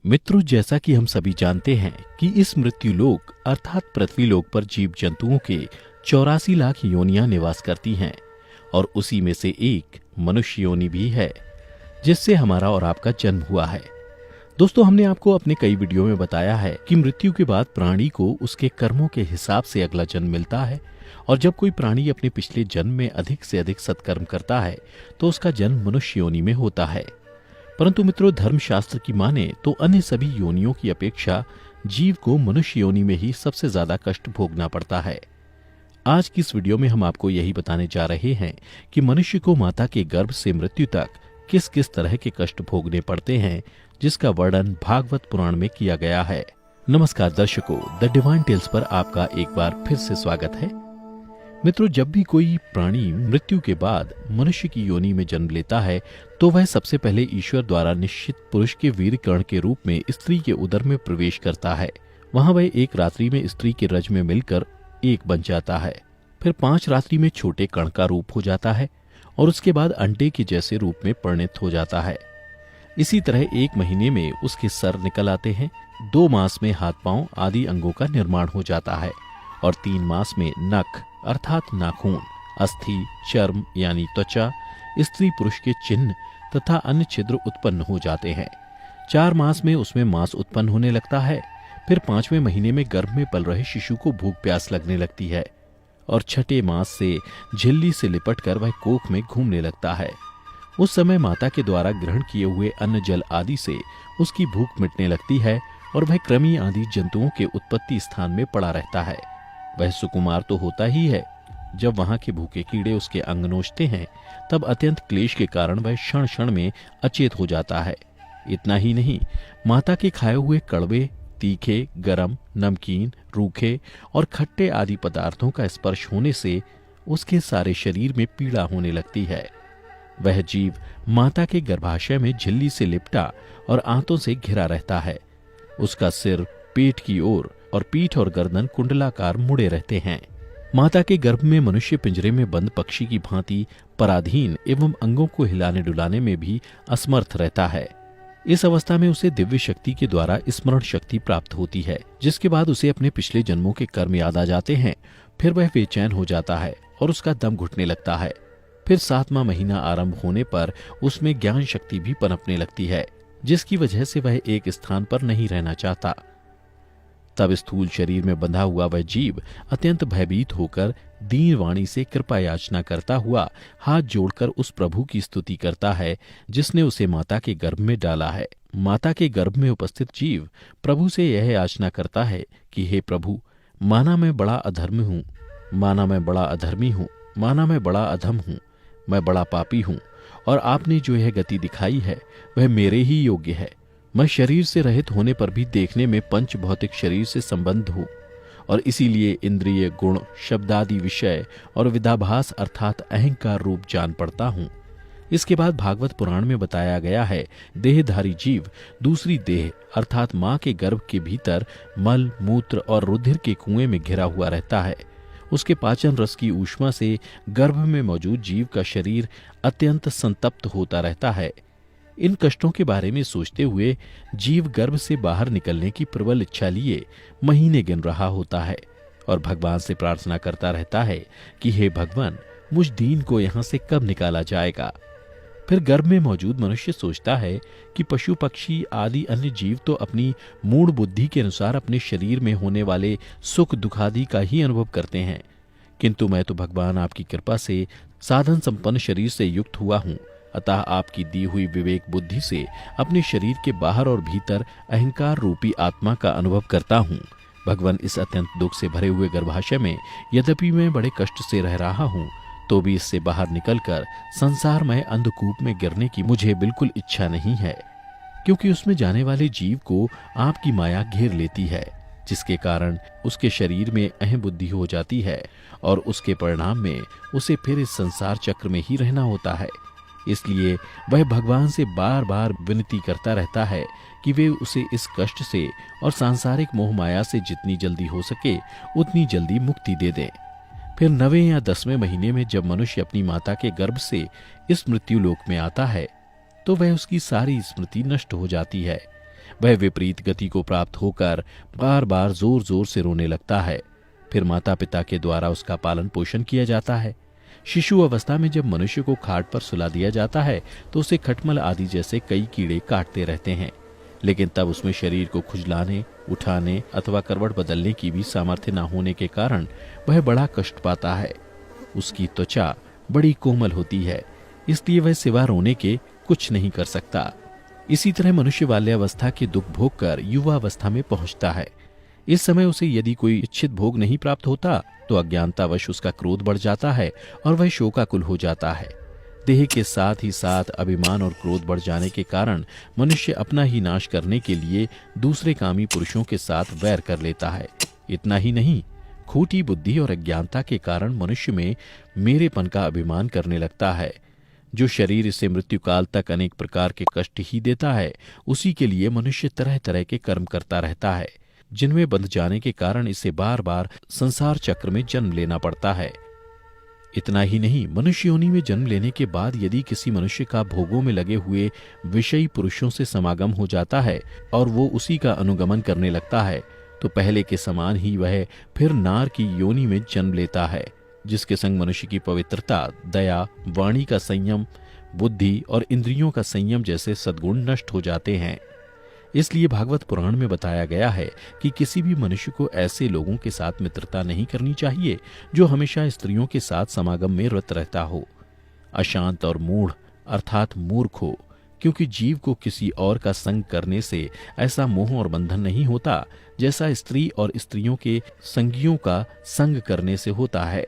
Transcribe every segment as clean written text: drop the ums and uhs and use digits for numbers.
मित्रों, जैसा कि हम सभी जानते हैं कि इस मृत्यु लोक अर्थात पृथ्वी लोक पर जीव जंतुओं के 84 लाख योनियां निवास करती हैं और उसी में से एक मनुष्य योनि भी है जिससे हमारा और आपका जन्म हुआ है। दोस्तों, हमने आपको अपने कई वीडियो में बताया है कि मृत्यु के बाद प्राणी को उसके कर्मों के हिसाब से अगला जन्म मिलता है और जब कोई प्राणी अपने पिछले जन्म में अधिक से अधिक सत्कर्म करता है तो उसका जन्म मनुष्य योनि में होता है। परंतु मित्रों, धर्मशास्त्र की माने तो अन्य सभी योनियों की अपेक्षा जीव को मनुष्य योनि में ही सबसे ज्यादा कष्ट भोगना पड़ता है। आज की इस वीडियो में हम आपको यही बताने जा रहे हैं कि मनुष्य को माता के गर्भ से मृत्यु तक किस किस तरह के कष्ट भोगने पड़ते हैं, जिसका वर्णन भागवत पुराण में किया गया है। नमस्कार दर्शकों, द डिवाइन टेल्स पर आपका एक बार फिर से स्वागत है। मित्रों, जब भी कोई प्राणी मृत्यु के बाद मनुष्य की योनि में जन्म लेता है तो वह सबसे पहले ईश्वर द्वारा निश्चित पुरुष के वीर कण के रूप में स्त्री के उदर में प्रवेश करता है। वहां वह एक रात्रि में स्त्री के रज में मिलकर एक बन जाता है, फिर 5 रात्रि में छोटे कण का रूप हो जाता है और उसके बाद अंडे के जैसे रूप में परिणत हो जाता है। इसी तरह 1 महीने में उसके सर निकल आते हैं, 2 मास में हाथ पांव आदि अंगों का निर्माण हो जाता है और 3 मास में नख अर्थात नाखून, अस्थि, चर्म यानी त्वचा, स्त्री पुरुष के चिन्ह तथा अन्य छिद्र उत्पन्न हो जाते हैं। 4 मास में उसमें मांस उत्पन्न होने लगता है। फिर 5वें महीने में गर्भ में पल रहे शिशु को भूख प्यास लगने लगती है और 6ठे मास से झिल्ली से लिपटकर वह कोख में घूमने लगता है। उस समय माता के द्वारा ग्रहण किए हुए अन्न जल आदि से उसकी भूख मिटने लगती है और वह कृमि आदि जंतुओं के उत्पत्ति स्थान में पड़ा रहता है। वह सुकुमार तो होता ही है। जब वहां के भूखे कीड़े उसके अंग नोचते हैं तब अत्यंत क्लेश के कारण वह क्षण क्षण में अचेत हो जाता है। इतना ही नहीं, माता के खाए हुए कड़वे, तीखे, गरम, नमकीन, रूखे और खट्टे आदि पदार्थों का स्पर्श होने से उसके सारे शरीर में पीड़ा होने लगती है। वह जीव माता के गर्भाशय में झिल्ली से लिपटा और आंतों से घिरा रहता है। उसका सिर पेट की ओर और पीठ और गर्दन कुंडलाकार मुड़े रहते हैं। माता के गर्भ में मनुष्य पिंजरे में बंद पक्षी की भांति पराधीन एवं अंगों को हिलाने डुलाने में भी असमर्थ रहता है। इस अवस्था में उसे दिव्य शक्ति के द्वारा स्मरण शक्ति प्राप्त होती है, जिसके बाद उसे अपने पिछले जन्मों के कर्म याद आ जाते हैं। फिर वह बेचैन हो जाता है और उसका दम घुटने लगता है। फिर 7वां महीना आरंभ होने पर उसमें ज्ञान शक्ति भी पनपने लगती है, जिसकी वजह से वह एक स्थान पर नहीं रहना चाहता। तब स्थूल शरीर में बंधा हुआ वह जीव अत्यंत भयभीत होकर दीन वाणी से कृपा याचना करता हुआ हाथ जोड़कर उस प्रभु की स्तुति करता है जिसने उसे माता के गर्भ में डाला है। माता के गर्भ में उपस्थित जीव प्रभु से यह याचना करता है कि हे प्रभु, माना मैं बड़ा अधर्मी हूँ, माना मैं बड़ा अधर्मी हूँ, माना मैं बड़ा अधम हूँ, मैं बड़ा पापी हूँ और आपने जो यह गति दिखाई है वह मेरे ही योग्य है। मैं शरीर से रहित होने पर भी देखने में पंच भौतिक शरीर से संबंध हूँ और इसीलिए इंद्रिय, गुण, शब्दादि विषय और विदाभास अर्थात अहंकार रूप जान पड़ता हूँ। इसके बाद भागवत पुराण में बताया गया है, देहधारी जीव दूसरी देह अर्थात माँ के गर्भ के भीतर मल, मूत्र और रुधिर के कुएं में घिरा हुआ रहता है। उसके पाचन रस की ऊष्मा से गर्भ में मौजूद जीव का शरीर अत्यंत संतप्त होता रहता है। इन कष्टों के बारे में सोचते हुए जीव गर्भ से बाहर निकलने की प्रबल इच्छा लिए महीने गिन रहा होता है और भगवान से प्रार्थना करता रहता है कि हे भगवान, मुझ दीन को यहाँ से कब निकाला जाएगा। फिर गर्भ में मौजूद मनुष्य सोचता है कि पशु पक्षी आदि अन्य जीव तो अपनी मूढ़ बुद्धि के अनुसार अपने शरीर में होने वाले सुख दुखादि का ही अनुभव करते हैं, किंतु मैं तो भगवान आपकी कृपा से साधन संपन्न शरीर से युक्त हुआ हूँ। अतः आपकी दी हुई विवेक बुद्धि से अपने शरीर के बाहर और भीतर अहंकार रूपी आत्मा का अनुभव करता हूँ। भगवान, इस अत्यंत दुख से भरे हुए गर्भाशय में यद्यपि मैं बड़े कष्ट से रह रहा हूँ तो भी इससे बाहर निकलकर संसारमय अंधकूप में गिरने की मुझे बिल्कुल इच्छा नहीं है, क्योंकि उसमें जाने वाले जीव को आपकी माया घेर लेती है, जिसके कारण उसके शरीर में अहम बुद्धि हो जाती है और उसके परिणाम में उसे फिर इस संसार चक्र में ही रहना होता है। इसलिए वह भगवान से बार बार विनती करता रहता है कि वे उसे इस कष्ट से और सांसारिक मोह माया से जितनी जल्दी हो सके उतनी जल्दी मुक्ति दे दें। फिर 9वें या 10वें महीने में जब मनुष्य अपनी माता के गर्भ से इस मृत्यु लोक में आता है तो वह उसकी सारी स्मृति नष्ट हो जाती है। वह विपरीत गति को प्राप्त होकर बार बार जोर जोर से रोने लगता है। फिर माता पिता के द्वारा उसका पालन पोषण किया जाता है। शिशु अवस्था में जब मनुष्य को खाट पर सुला दिया जाता है तो उसे खटमल आदि जैसे कई कीड़े काटते रहते हैं, लेकिन तब उसमें शरीर को खुजलाने, उठाने अथवा करवट बदलने की भी सामर्थ्य न होने के कारण वह बड़ा कष्ट पाता है। उसकी त्वचा बड़ी कोमल होती है, इसलिए वह सिवा रोने के कुछ नहीं कर सकता। इसी तरह मनुष्य बाल्यावस्था के दुख भोग कर युवावस्था में पहुंचता है। इस समय उसे यदि कोई इच्छित भोग नहीं प्राप्त होता तो अज्ञानतावश उसका क्रोध बढ़ जाता है और वह शोकाकुल हो जाता है। देह के साथ ही साथ अभिमान और क्रोध बढ़ जाने के कारण मनुष्य अपना ही नाश करने के लिए दूसरे कामी पुरुषों के साथ वैर कर लेता है। इतना ही नहीं, खोटी बुद्धि और अज्ञानता के कारण मनुष्य में मेरेपन का अभिमान करने लगता है। जो शरीर इसे मृत्युकाल तक अनेक प्रकार के कष्ट ही देता है, उसी के लिए मनुष्य तरह तरह के कर्म करता रहता है, जिनमें बंध जाने के कारण इसे बार बार संसार चक्र में जन्म लेना पड़ता है। इतना ही नहीं, मनुष्य योनि में जन्म लेने के बाद यदि किसी मनुष्य का भोगों में लगे हुए विषयी पुरुषों से समागम हो जाता है और वो उसी का अनुगमन करने लगता है, तो पहले के समान ही वह फिर नार की योनि में जन्म लेता है, जिसके संग मनुष्य की पवित्रता, दया, वाणी का संयम, बुद्धि और इंद्रियों का संयम जैसे सद्गुण नष्ट हो जाते हैं। इसलिए भागवत पुराण में बताया गया है कि किसी भी मनुष्य को ऐसे लोगों के साथ मित्रता नहीं करनी चाहिए जो हमेशा स्त्रियों के साथ समागम में रत रहता हो। अशांत और मूढ़ अर्थात मूर्ख हो, क्योंकि जीव को किसी और का संग करने से ऐसा मोह और बंधन नहीं होता जैसा स्त्री और स्त्रियों के संगियों का संग करने से होता है।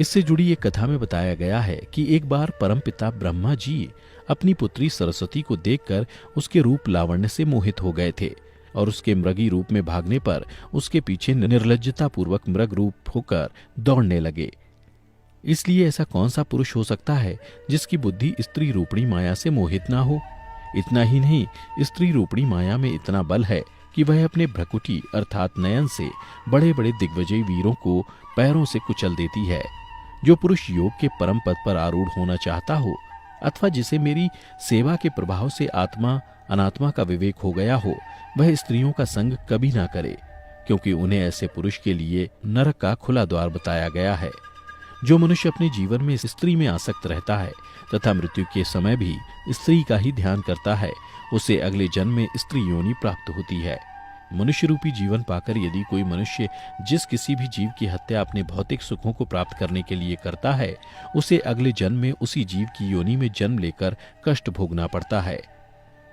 इससे जुड़ी एक कथा में बताया गया है कि एक बार परमपिता ब्रह्मा जी अपनी पुत्री सरस्वती को देखकर उसके रूप लावण्य से मोहित हो गए थे और उसके मृगी रूप में भागने पर उसके पीछे निर्लज्जता पूर्वक मृग रूप होकर दौड़ने लगे। इसलिए ऐसा कौन सा पुरुष हो सकता है जिसकी बुद्धि स्त्री रूपणी माया से मोहित ना हो। इतना ही नहीं, स्त्री रूपणी माया में इतना बल है कि वह अपने भ्रकुटी अर्थात नयन से बड़े बड़े दिग्विजयी वीरों को पैरों से कुचल देती है। जो पुरुष योग के परम पद पर आरूढ़ होना चाहता हो अथवा जिसे मेरी सेवा के प्रभाव से आत्मा अनात्मा का विवेक हो गया हो, वह स्त्रियों का संग कभी ना करे, क्योंकि उन्हें ऐसे पुरुष के लिए नरक का खुला द्वार बताया गया है। जो मनुष्य अपने जीवन में स्त्री में आसक्त रहता है तथा मृत्यु के समय भी स्त्री का ही ध्यान करता है, उसे अगले जन्म में स्त्री योनि प्राप्त होती है। मनुष्य रूपी जीवन पाकर यदि कोई मनुष्य जिस किसी भी जीव की हत्या अपने भौतिक सुखों को प्राप्त करने के लिए करता है, उसे अगले जन्म में उसी जीव की योनि में जन्म लेकर कष्ट भोगना पड़ता है।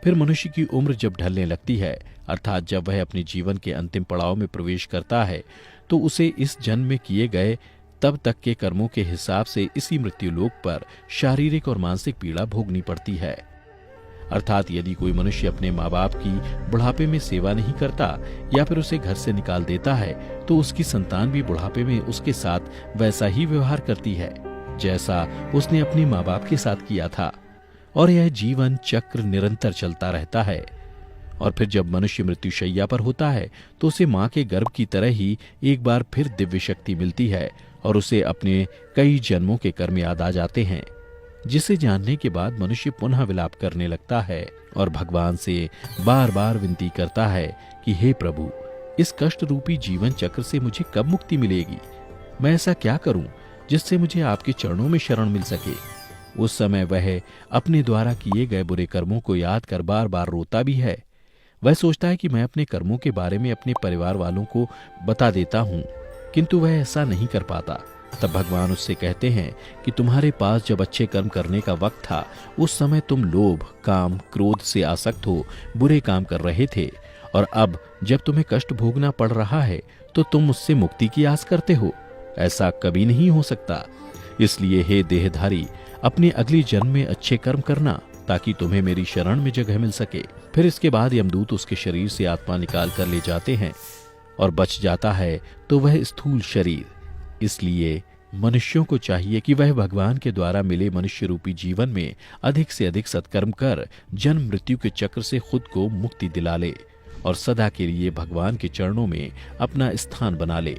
फिर मनुष्य की उम्र जब ढलने लगती है, अर्थात जब वह अपने जीवन के अंतिम पड़ाव में प्रवेश करता है, तो उसे इस जन्म में किए गए तब तक के कर्मों के हिसाब से इसी मृत्युलोक पर शारीरिक और मानसिक पीड़ा भोगनी पड़ती है। अर्थात यदि कोई मनुष्य अपने माँ बाप की बुढ़ापे में सेवा नहीं करता या फिर उसे घर से निकाल देता है, तो उसकी संतान भी बुढ़ापे में उसके साथ वैसा ही व्यवहार करती है जैसा उसने अपने माँ बाप के साथ किया था, और यह जीवन चक्र निरंतर चलता रहता है। और फिर जब मनुष्य मृत्युशैया पर होता है तो उसे माँ के गर्भ की तरह ही एक बार फिर दिव्य शक्ति मिलती है और उसे अपने कई जन्मों के कर्म याद आ जाते हैं, जिसे जानने के बाद मनुष्य पुनः विलाप करने लगता है और भगवान से बार बार विनती करता है कि हे प्रभु, इस कष्ट रूपी जीवन चक्र से मुझे कब मुक्ति मिलेगी? मैं ऐसा क्या करूं जिससे मुझे आपके चरणों में शरण मिल सके? उस समय वह अपने द्वारा किए गए बुरे कर्मों को याद कर बार बार रोता भी है। वह सोचता है कि मैं अपने कर्मों के बारे में अपने परिवार वालों को बता देता हूँ, किंतु वह ऐसा नहीं कर पाता। तब भगवान उससे कहते हैं कि तुम्हारे पास जब अच्छे कर्म करने का वक्त था, उस समय तुम लोभ, काम, क्रोध से आसक्त हो बुरे काम कर रहे थे, और अब जब तुम्हें कष्ट भोगना पड़ रहा है तो तुम उससे मुक्ति की आस करते हो। ऐसा कभी नहीं हो सकता। इसलिए हे देहधारी, अपने अगले जन्म में अच्छे कर्म करना ताकि तुम्हें मेरी शरण में जगह मिल सके। फिर इसके बाद यमदूत उसके शरीर से आत्मा निकाल कर ले जाते हैं और बच जाता है तो वह स्थूल शरीर। इसलिए मनुष्यों को चाहिए कि वह भगवान के द्वारा मिले मनुष्य रूपी जीवन में अधिक से अधिक सत्कर्म कर जन्म मृत्यु के चक्र से खुद को मुक्ति दिला ले और सदा के लिए भगवान के चरणों में अपना स्थान बना ले।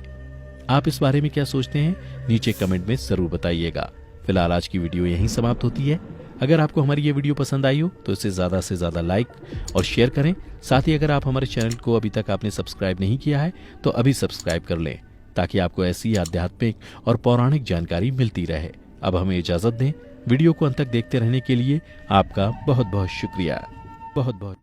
आप इस बारे में क्या सोचते हैं? नीचे कमेंट में जरूर बताइएगा। फिलहाल आज की वीडियो यहीं समाप्त होती है। अगर आपको हमारी ये वीडियो पसंद आई हो तो इसे ज़्यादा से ज़्यादा लाइक और शेयर करें। साथ ही अगर आप हमारे चैनल को अभी तक आपने सब्सक्राइब नहीं किया है तो अभी सब्सक्राइब कर लें, ताकि आपको ऐसी आध्यात्मिक और पौराणिक जानकारी मिलती रहे। अब हमें इजाज़त दें। वीडियो को अंत तक देखते रहने के लिए आपका बहुत बहुत शुक्रिया। बहुत बहुत